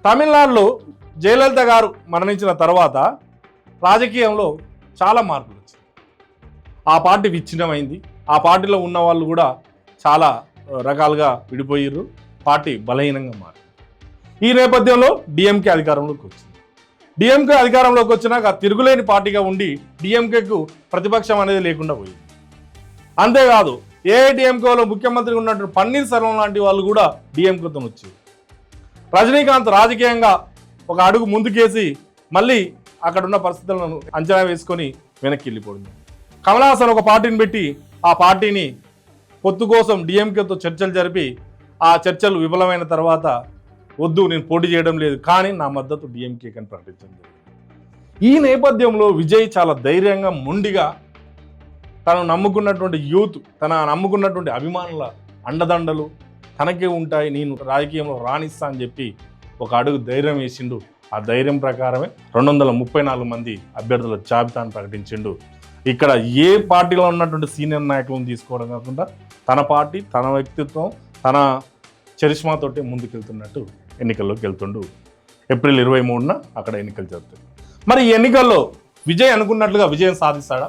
తమిళనాడులో జయలలిత గారు మరణించిన తర్వాత రాజకీయంలో చాలా మార్పులు వచ్చాయి. ఆ పార్టీ విచ్ఛిన్నమైంది. ఆ పార్టీలో ఉన్న వాళ్ళు కూడా చాలా రకాలుగా విడిపోయారు. పార్టీ బలహీనంగా మారింది. ఈ నేపథ్యంలో డిఎంకే అధికారంలోకి వచ్చింది. డిఎంకే అధికారంలోకి వచ్చినాక తిరుగులేని పార్టీగా ఉండి డిఎంకేకు ప్రతిపక్షం అనేది లేకుండా పోయింది. అంతేకాదు ఏఐడిఎంకేలో ముఖ్యమంత్రి ఉన్నటువంటి పన్నీర్ సెల్వం లాంటి వాళ్ళు కూడా డిఎంకేతో వచ్చారు. రజనీకాంత్ రాజకీయంగా ఒక అడుగు ముందుకేసి మళ్ళీ అక్కడున్న పరిస్థితులను అంచనా వేసుకొని వెనక్కి వెళ్ళిపోయింది. కమల్ హాసన్ ఒక పార్టీని పెట్టి ఆ పార్టీని పొత్తు కోసం డిఎంకేతో చర్చలు జరిపి ఆ చర్చలు విఫలమైన తర్వాత వద్దు నేను పోటీ చేయడం లేదు కానీ నా మద్దతు డిఎంకేకి అని ప్రకటించడం జరిగింది. ఈ నేపథ్యంలో విజయ్ చాలా ధైర్యంగా మొండిగా తను నమ్ముకున్నటువంటి యూత్, తన నమ్ముకున్నటువంటి అభిమానుల అండదండలు తనకే ఉంటాయి, నేను రాజకీయంలో రాణిస్తా అని చెప్పి ఒక అడుగు ధైర్యం వేసిండు. ఆ ధైర్యం ప్రకారమే 234 మంది అభ్యర్థుల జాబితాను ప్రకటించిండు. ఇక్కడ ఏ పార్టీలో ఉన్నటువంటి సీనియర్ నాయకులను తీసుకోవడం కాకుండా తన పార్టీ, తన వ్యక్తిత్వం, తన చరిష్మాతోటి ముందుకెళ్తున్నట్టు ఎన్నికల్లోకి వెళ్తుండు. ఏప్రిల్ 23న అక్కడ ఎన్నికలు జరుగుతాయి. మరి ఈ ఎన్నికల్లో విజయ్ అనుకున్నట్లుగా విజయం సాధిస్తాడా?